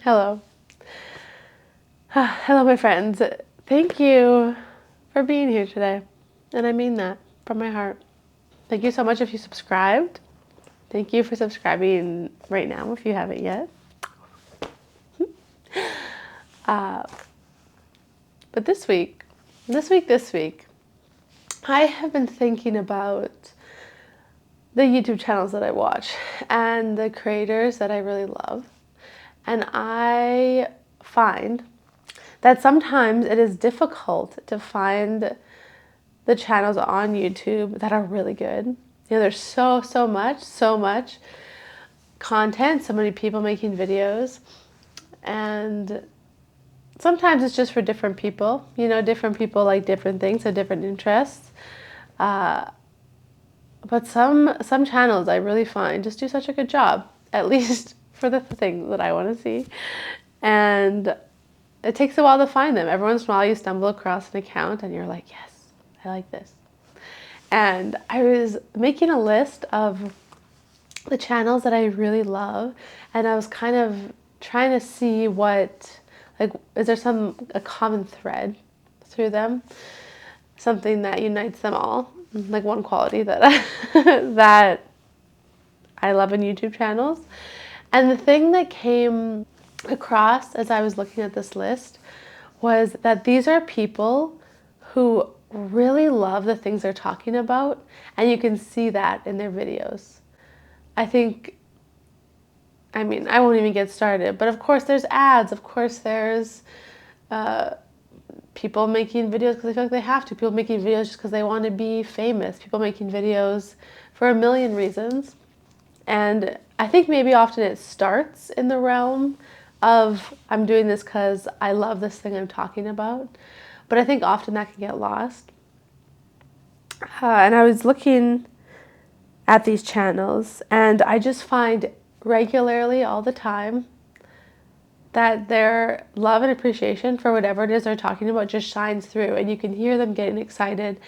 Hello. Hello, my friends. Thank you for being here today. And I mean that from my heart. Thank you so much if you subscribed. Thank you for subscribing right now if you haven't yet. But this week, I have been thinking about the YouTube channels that I watch and the creators that I really love. And I find that sometimes it is difficult to find the channels on YouTube that are really good. You know, there's so much content, so many people making videos, and sometimes it's just for different people. You know, different people like different things, have different interests. But some channels I really find just do such a good job, at least for the things that I want to see. And it takes a while to find them. Every once in a while you stumble across an account and you're like, yes, I like this. And I was making a list of the channels that I really love, and I was kind of trying to see what, like, is there a common thread through them? Something that unites them all, like one quality that that I love in YouTube channels. And the thing that came across as I was looking at this list was that these are people who really love the things they're talking about, and you can see that in their videos. I mean, I won't even get started, but of course there's ads, of course there's people making videos because they feel like they have to, people making videos just because they want to be famous, people making videos for a million reasons. And I think maybe often it starts in the realm of, I'm doing this because I love this thing I'm talking about. But I think often that can get lost. And I was looking at these channels, and I just find regularly all the time that their love and appreciation for whatever it is they're talking about just shines through, and you can hear them getting excited.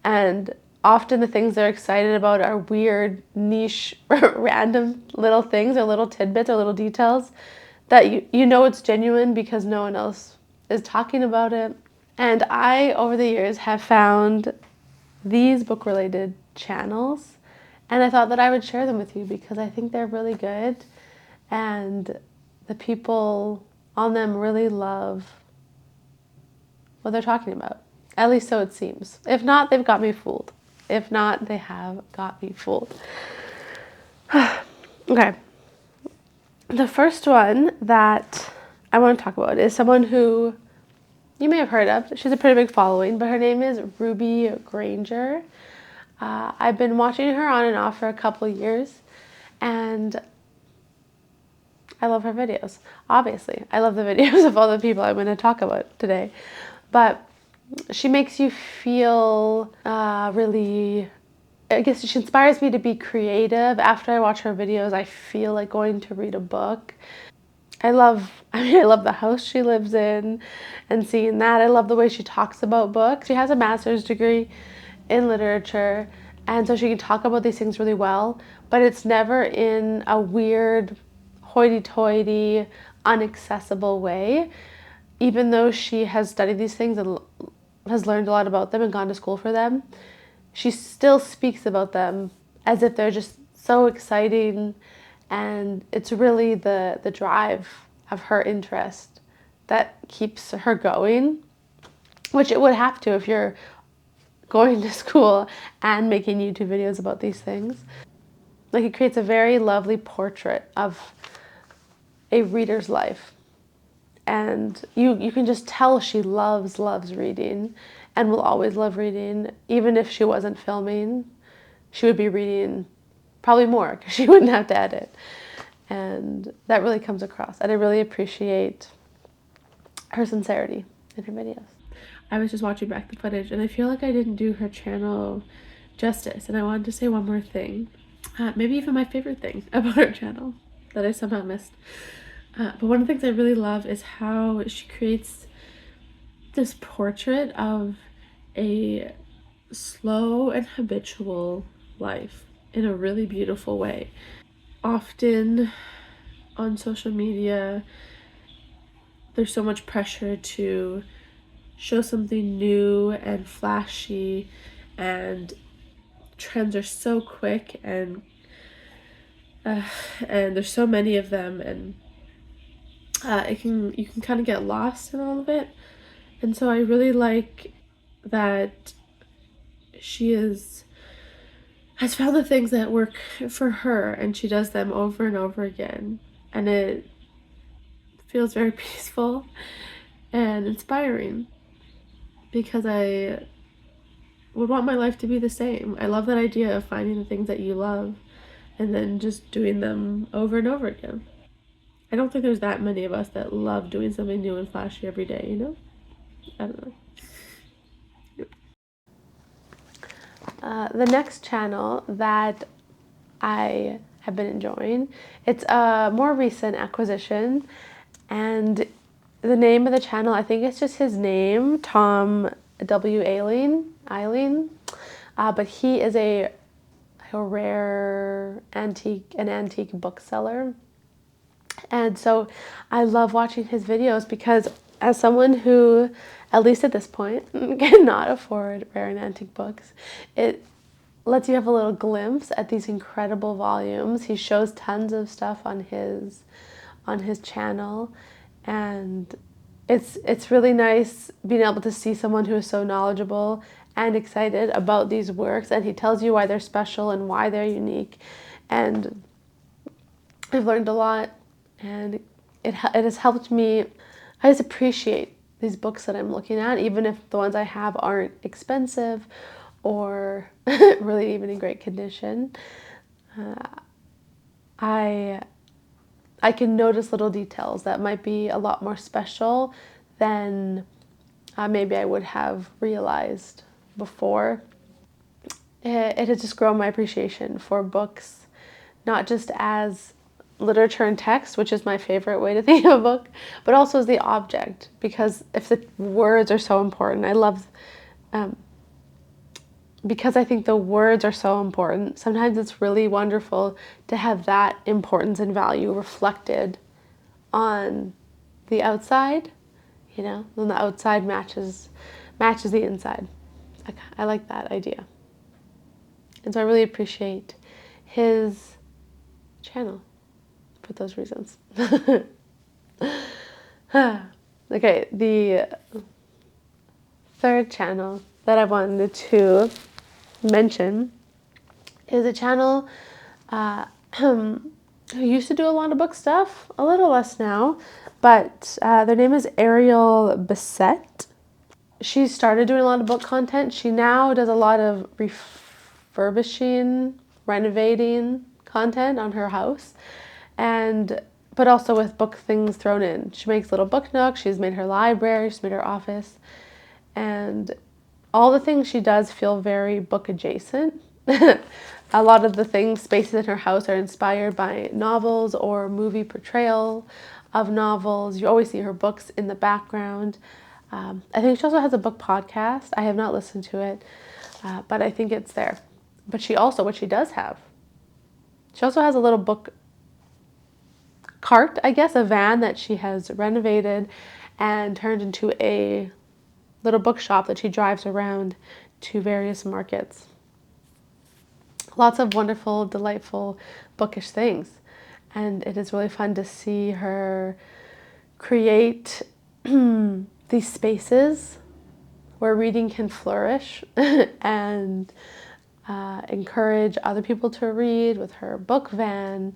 And often the things they're excited about are weird, niche, random little things or little tidbits or little details that you know it's genuine because no one else is talking about it. And I, over the years, have found these book-related channels, and I thought that I would share them with you because I think they're really good, and the people on them really love what they're talking about. At least so it seems. If not, they've got me fooled. If not, they have got me fooled. Okay. The first one that I want to talk about is someone who you may have heard of. She's a pretty big following, but her name is Ruby Granger. I've been watching her on and off for a couple years, and I love her videos. Obviously, I love the videos of all the people I'm going to talk about today. But she makes you feel really, I guess she inspires me to be creative. After I watch her videos, I feel like going to read a book. I love the house she lives in and seeing that. I love the way she talks about books. She has a master's degree in literature, and so she can talk about these things really well, but it's never in a weird, hoity-toity, inaccessible way. Even though she has studied these things and has learned a lot about them and gone to school for them, she still speaks about them as if they're just so exciting, and it's really the drive of her interest that keeps her going, which it would have to if you're going to school and making YouTube videos about these things. Like, it creates a very lovely portrait of a reader's life. And you can just tell she loves reading and will always love reading. Even if she wasn't filming, she would be reading probably more because she wouldn't have to edit. And that really comes across. And I really appreciate her sincerity in her videos. I was just watching back the footage, and I feel like I didn't do her channel justice. And I wanted to say one more thing. Maybe even my favorite thing about her channel that I somehow missed. But one of the things I really love is how she creates this portrait of a slow and habitual life in a really beautiful way. Often on social media, there's so much pressure to show something new and flashy, and trends are so quick, and there's so many of them, and you can kind of get lost in all of it. And so I really like that she has found the things that work for her, and she does them over and over again, and it feels very peaceful and inspiring, because I would want my life to be the same. I love that idea of finding the things that you love and then just doing them over and over again. I don't think there's that many of us that love doing something new and flashy every day, you know? I don't know. The next channel that I have been enjoying, it's a more recent acquisition, and the name of the channel, I think it's just his name, Tom W. Ayling, but he is a rare antique bookseller. And so I love watching his videos, because as someone who, at least at this point, cannot afford rare and antique books, it lets you have a little glimpse at these incredible volumes. He shows tons of stuff on his channel, and it's really nice being able to see someone who is so knowledgeable and excited about these works, and he tells you why they're special and why they're unique. And I've learned a lot, and it has helped me. I just appreciate these books that I'm looking at, even if the ones I have aren't expensive or really even in great condition. I can notice little details that might be a lot more special than maybe I would have realized before. It has just grown my appreciation for books, not just as literature and text, which is my favorite way to think of a book, but also as the object, because if the words are so important, because I think the words are so important, sometimes it's really wonderful to have that importance and value reflected on the outside, when the outside matches the inside. I like that idea. And so I really appreciate his channel for those reasons. Okay, the third channel that I wanted to mention is a channel who used to do a lot of book stuff, a little less now, but their name is Ariel Bisset. She started doing a lot of book content. She now does a lot of refurbishing, renovating content on her house, but also with book things thrown in. She makes little book nooks. She's made her library. She's made her office, and all the things she does feel very book adjacent. A lot of the spaces in her house are inspired by novels or movie portrayal of novels. You always see her books in the background. I think she also has a book podcast. I have not listened to it, but I think it's there. But she also has a little book cart, I guess, a van that she has renovated and turned into a little bookshop that she drives around to various markets. Lots of wonderful, delightful, bookish things. And it is really fun to see her create these spaces where reading can flourish and encourage other people to read with her book van.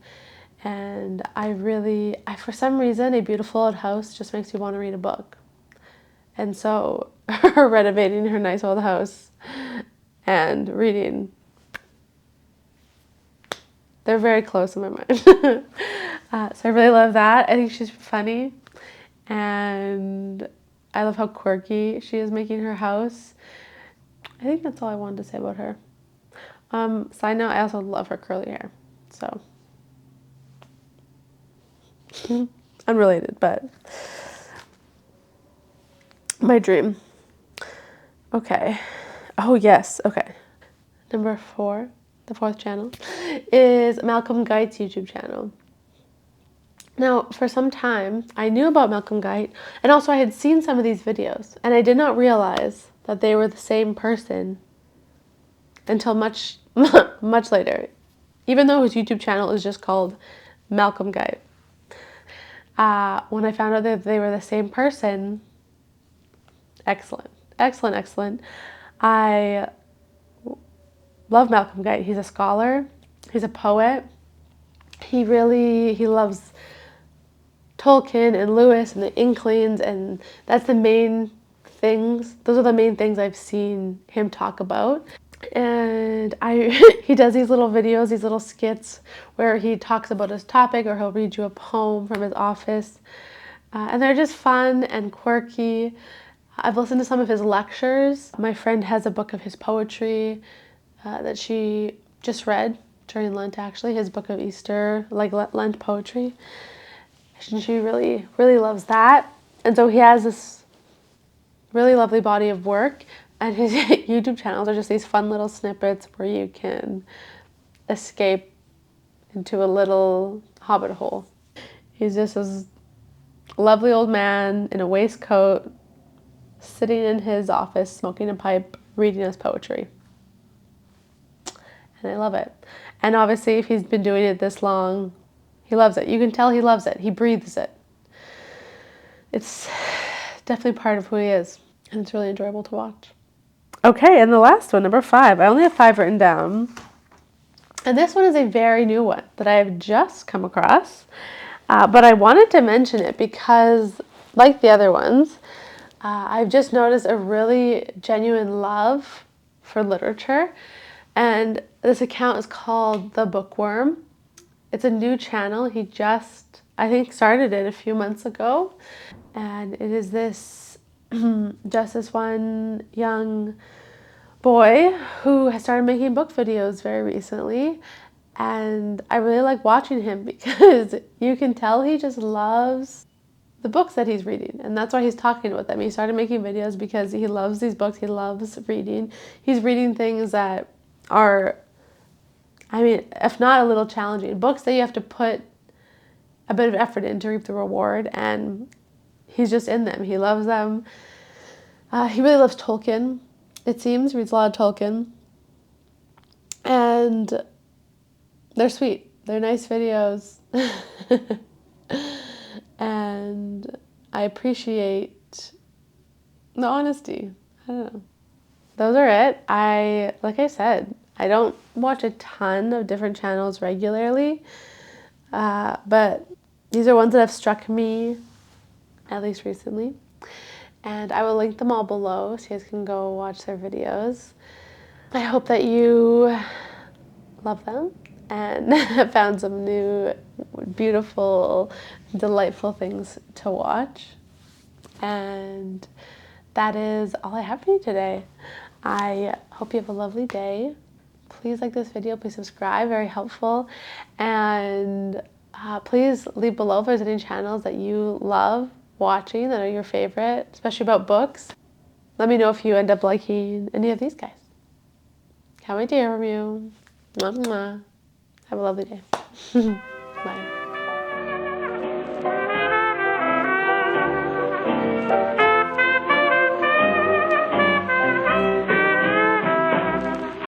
And for some reason, a beautiful old house just makes me want to read a book. And so her renovating her nice old house and reading, they're very close in my mind. So I really love that. I think she's funny, and I love how quirky she is making her house. I think that's all I wanted to say about her. Side note, I also love her curly hair. So unrelated, but my dream. Okay. Oh, yes. Okay. Number 4, the fourth channel, is Malcolm Guite's YouTube channel. Now, for some time, I knew about Malcolm Guite, and also I had seen some of these videos, and I did not realize that they were the same person until much, much later, even though his YouTube channel is just called Malcolm Guite. When I found out that they were the same person, excellent, excellent, excellent. I love Malcolm Guite. He's a scholar, he's a poet. He loves Tolkien and Lewis and the Inklings, and that's the main things. Those are the main things I've seen him talk about. And he does these little videos, these little skits where he talks about his topic, or he'll read you a poem from his office. And they're just fun and quirky. I've listened to some of his lectures. My friend has a book of his poetry that she just read during Lent, actually, his book of Easter, like Lent poetry. And she really, really loves that. And so he has this really lovely body of work, and his YouTube channels are just these fun little snippets where you can escape into a little hobbit hole. He's just this lovely old man in a waistcoat, sitting in his office, smoking a pipe, reading us poetry. And I love it. And obviously, if he's been doing it this long, he loves it. You can tell he loves it. He breathes it. It's definitely part of who he is, and it's really enjoyable to watch. Okay, and the last one, number 5. I only have 5 written down. And this one is a very new one that I have just come across. But I wanted to mention it because, like the other ones, I've just noticed a really genuine love for literature. And this account is called The Bookworm. It's a new channel. He just, I think, started it a few months ago. And it is this one young boy who has started making book videos very recently. And I really like watching him because you can tell he just loves the books that he's reading. And that's why he's talking about them. He started making videos because he loves these books. He loves reading. He's reading things that are, I mean, if not a little challenging, books that you have to put a bit of effort in to reap the reward. And he's just in them. He loves them. He really loves Tolkien, it seems. Reads a lot of Tolkien. And they're sweet. They're nice videos. And I appreciate the honesty. I don't know. Those are it. Like I said, I don't watch a ton of different channels regularly, but these are ones that have struck me, at least recently. And I will link them all below so you guys can go watch their videos. I hope that you love them and found some new, beautiful, delightful things to watch. And that is all I have for you today. I hope you have a lovely day. Please like this video, please subscribe, very helpful. And please leave below if there's any channels that you love watching that are your favorite, especially about books. Let me know if you end up liking any of these guys. Can't wait to hear from you. Mwah, mwah. Have a lovely day. Bye.